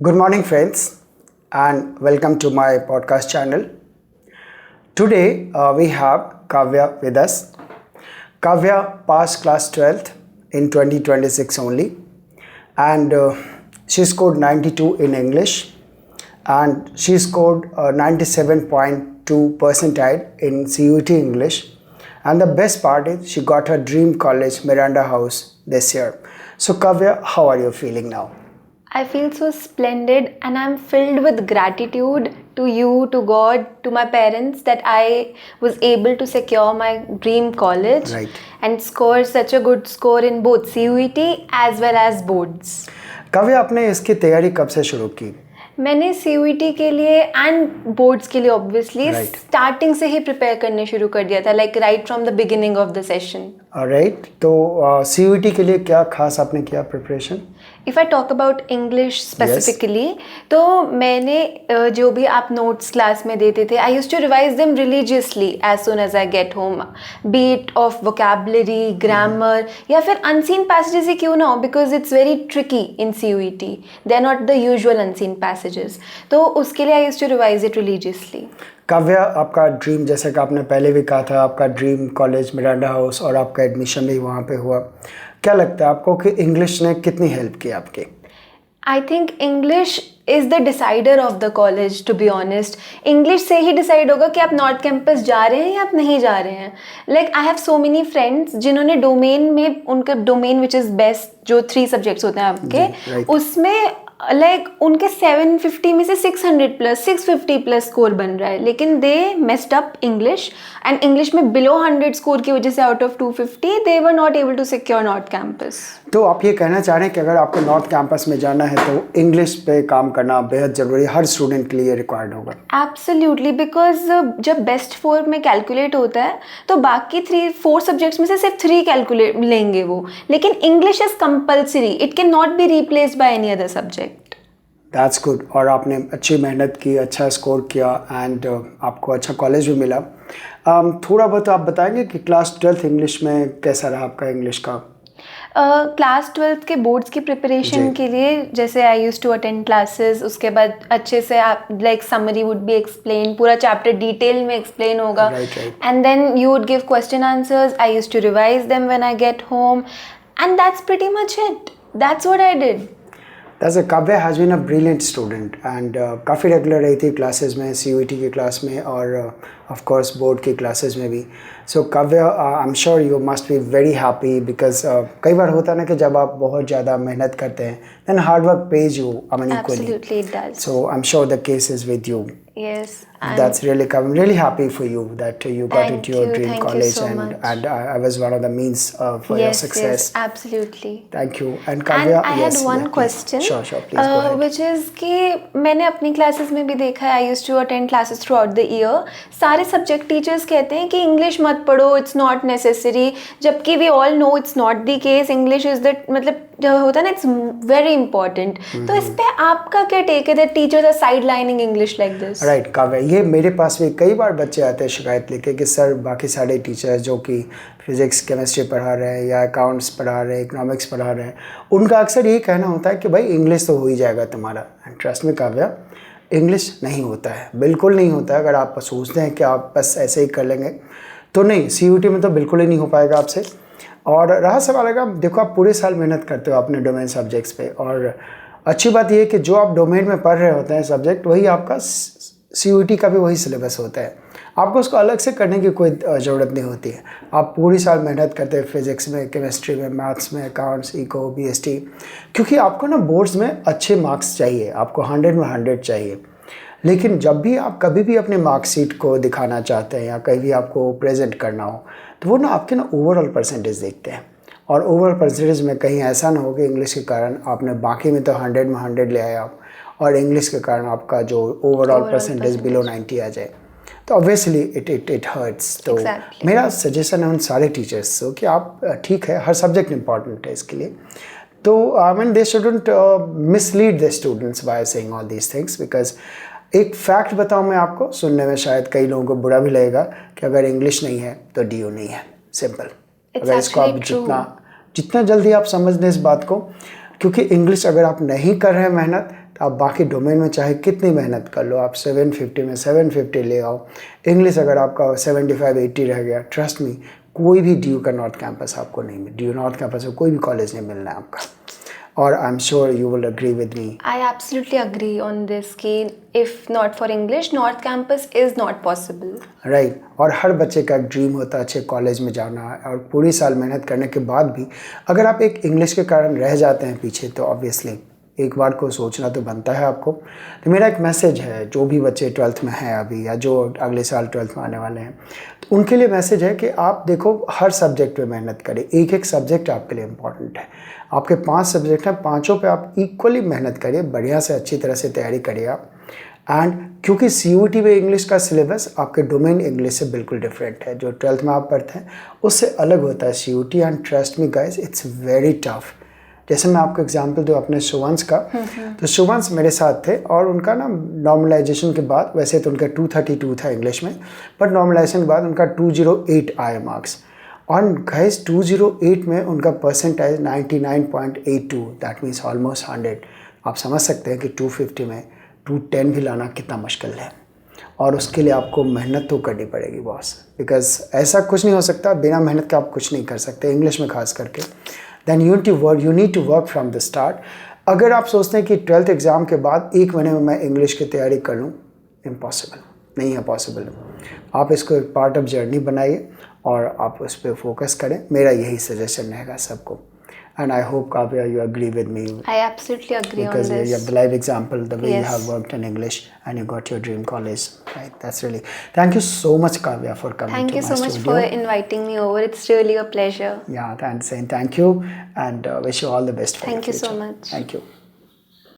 Good morning, friends, and welcome to my podcast channel. Today we have Kavya with us. Kavya passed class 12th in 2026 only, and she scored 92 in English, and she scored 97.2 percentile in CUT English. And the best part is she got her dream college, Miranda House, this year. So, Kavya, how are you feeling now? I feel so splendid and I'm filled with gratitude to you, to God, to my parents that I was able to secure my dream college Right. and score such a good score in both CUET as well as boards. Kavya आपने इसकी तैयारी कब से शुरू की? मैंने CUET के लिए एंड बोर्ड्स के लिए ऑब्वियसली Right. स्टार्टिंग से ही प्रिपेयर करने शुरू कर दिया था like right from the beginning of the session. Right, तो CUET के लिए क्या खास आपने किया preparation? If I talk about English specifically तो मैंने जो भी आप नोट्स क्लास में देते थे I use to revise them religiously as soon as I get home, be it of vocabulary, grammar या फिर अनसीन पैसेजेस ही क्यों ना हो, because it's very tricky in CUET. They are not the usual unseen passages, तो उसके लिए I use to revise it religiously. Kavya, आपका ड्रीम, जैसे कि आपने पहले भी कहा था, आपका ड्रीम कॉलेज मिरांडा हाउस और आपका एडमिशन भी वहाँ पे हुआ. क्या लगता है आपको कि इंग्लिश ने कितनी हेल्प की आपकी? I think English is the decider of the college. To be honest, English से ही डिसाइड होगा कि आप नॉर्थ कैंपस जा रहे हैं या आप नहीं जा रहे हैं. Like I have so many friends जिन्होंने डोमेन में, उनका डोमेन विच इज़ बेस्ट, जो 3 सब्जेक्ट्स होते हैं आपके, right. उसमें लाइक उनके 750 में से 600 प्लस 650 प्लस स्कोर बन रहा है, लेकिन they messed up English and English में बिलो 100 स्कोर की वजह से out of 250 they were not able to secure North Campus. तो आप ये कहना चाह रहे हैं कि अगर आपको नॉर्थ कैंपस में जाना है तो इंग्लिश पे काम करना बेहद ज़रूरी, हर स्टूडेंट के लिए रिक्वायर्ड होगा? एब्सोल्युटली, बिकॉज जब बेस्ट 4 में कैलकुलेट होता है तो बाकी 3-4 सब्जेक्ट्स में से सिर्फ 3 कैलकुलेट लेंगे वो, लेकिन English is compulsory. It can not be replaced by any other subject. That's good. और आपने अच्छी मेहनत की, अच्छा स्कोर किया एंड आपको अच्छा कॉलेज भी मिला. थोड़ा बहुत आप बताएंगे कि क्लास 12th इंग्लिश में कैसा रहा आपका इंग्लिश का? क्लास 12th के बोर्ड्स की प्रिपरेशन के लिए जैसे I use to attend classes, उसके बाद अच्छे से आप like summary would be explain, पूरा चैप्टर डिटेल में एक्सप्लेन होगा, and then you would give question answers. I use to revise them when I get home and that's pretty much it. That's what I did. Kavya has been a brilliant student and काफ़ी regular रही थी classes में, CUET की class में और of course board की classes में भी. So Kavya, I am sure you must be very happy because कई बार होता है ना कि जब आप बहुत ज़्यादा मेहनत करते हैं then hard work pays you equally. Absolutely it does. So I am sure the case is with you. Yes. That's really I'm really happy for you that you got Thank into your you, dream thank you college so and much. I was one of the means for your success. Yes, absolutely. Thank you. And Kavya, And I yes, had one yeah, please. question. Sure, please go ahead. Which is कि मैंने अपनी classes में भी देखा है, I use to attend classes throughout the year. सारे subject teachers कहते हैं कि इंग्लिश मत पढ़ो, इट्स नॉट नेसेसरी, जबकि we all know it's not the case. English is the, मतलब जो होता है ना, इट्स वेरी इंपॉर्टेंट. तो इस पे आपका क्या टेक है that teachers are sidelining English like this? Right Kavya, ये मेरे पास भी कई बार बच्चे आते हैं शिकायत लेके कि सर बाकी सारे टीचर्स जो कि फिजिक्स केमिस्ट्री पढ़ा रहे हैं या अकाउंट्स पढ़ा रहे हैं, इकोनॉमिक्स पढ़ा रहे हैं, उनका अक्सर यही कहना होता है कि भाई इंग्लिश तो हो ही जाएगा तुम्हारा. एंड ट्रस्ट में काव्या, इंग्लिश नहीं होता है, बिल्कुल नहीं होता है. अगर आप सोचते हैं कि आप बस ऐसे ही कर लेंगे तो नहीं, CUET में तो बिल्कुल ही नहीं हो पाएगा आपसे. और रहा सवाल है, देखो आप पूरे साल मेहनत करते हो अपने डोमेन सब्जेक्ट्स पे, और अच्छी बात यह है कि जो आप डोमेन में पढ़ रहे होते हैं सब्जेक्ट, वही आपका CUET का भी वही सिलेबस होता है. आपको उसको अलग से करने की कोई ज़रूरत नहीं होती है. आप पूरी साल मेहनत करते हैं फिज़िक्स में, केमिस्ट्री में, मैथ्स में, अकाउंट्स, इको, BST, क्योंकि आपको ना बोर्ड्स में अच्छे मार्क्स चाहिए, आपको 100 में 100 चाहिए. लेकिन जब भी आप कभी भी अपने मार्कशीट को दिखाना चाहते हैं या कहीं भी आपको प्रेजेंट करना हो, तो वो ना आपके ना ओवरऑल परसेंटेज देखते हैं. और ओवरऑल परसेंटेज में कहीं ऐसा ना हो कि इंग्लिश के कारण आपने बाकी में तो 100 में 100 ले आए आप, और इंग्लिश के कारण आपका जो ओवरऑल परसेंटेज बिलो 90 आ जाए, तो ऑब्वियसली इट हर्ट्स. तो मेरा सजेशन है उन सारे टीचर्स को कि आप ठीक है, हर सब्जेक्ट इंपॉर्टेंट है इसके लिए, तो I mean they shouldn't mislead the students by saying all these things. Because एक फैक्ट बताऊं मैं आपको, सुनने में शायद कई लोगों को बुरा भी लगेगा कि अगर इंग्लिश नहीं है तो DU नहीं है. सिंपल. अगर इसको आप जितना जल्दी आप समझ लें इस बात को, क्योंकि इंग्लिश अगर आप नहीं कर रहे हैं मेहनत, तो आप बाकी डोमेन में चाहे कितनी मेहनत कर लो, आप 750 में 750 ले आओ, इंग्लिश अगर आपका 75-80 रह गया, ट्रस्ट मी कोई भी ड्यू का नॉर्थ कैंपस आपको नहीं मिल, ड्यू नॉर्थ कैंपस में कोई भी कॉलेज नहीं मिलना है आपका. और I am sure you will agree with me. I absolutely agree on this कि if not for English, North Campus is not possible. Right. और हर बच्चे का ड्रीम होता है अच्छे कॉलेज में जाना, और पूरी साल मेहनत करने के बाद भी अगर आप एक इंग्लिश के कारण रह जाते हैं पीछे, तो ऑब्वियसली एक बार को सोचना तो बनता है आपको. तो मेरा एक मैसेज है जो भी बच्चे 12th में हैं अभी, या जो अगले साल 12th में आने वाले हैं, तो उनके लिए मैसेज है कि आप देखो हर सब्जेक्ट पे मेहनत करें. एक एक सब्जेक्ट आपके लिए इम्पॉर्टेंट है. आपके 5 सब्जेक्ट हैं, पाँचों पे आप इक्वली मेहनत करिए, बढ़िया से अच्छी तरह से तैयारी करिए आप. एंड क्योंकि CUET में इंग्लिश का सिलेबस आपके डोमेन इंग्लिश से बिल्कुल डिफरेंट है. जो 12th में आप पढ़ते हैं उससे अलग होता है CUET. And trust me guys, it's very tough. जैसे मैं आपको एग्जांपल दूँ अपने शुभंश का, तो शुभंश मेरे साथ थे और उनका ना नॉर्मलाइजेशन के बाद, वैसे तो उनका 232 था इंग्लिश में, बट नॉर्मलाइजेशन के बाद उनका 208 आए मार्क्स. और गाइस 208 में उनका परसेंटाइज 99.82, दैट मीन्स ऑलमोस्ट 100. आप समझ सकते हैं कि 250 में 210 भी लाना कितना मुश्किल है. और उसके लिए आपको मेहनत तो करनी पड़ेगी बॉस, बिकॉज ऐसा कुछ नहीं हो सकता, बिना मेहनत के आप कुछ नहीं कर सकते, इंग्लिश में खास करके. Then you need to work from the start. अगर आप सोचते हैं कि 12th एग्ज़ाम के बाद 1 महीने में मैं इंग्लिश की तैयारी कर लूँ, इम्पॉसिबल नहीं है, पॉसिबल. आप इसको एक पार्ट ऑफ जर्नी बनाइए और आप उस पर फोकस करें. मेरा यही सजेशन रहेगा सबको. And I hope, Kavya, you agree with me. I absolutely agree on Because this. you have the live example, the way you Yes. have worked in English and you got your dream college. Right? That's really... Thank you so much, Kavya, for coming Thank to you my so much studio. for inviting me over. It's really a pleasure. Yeah, and saying thank you and wish you all the best for Thank your you so future. much. Thank you.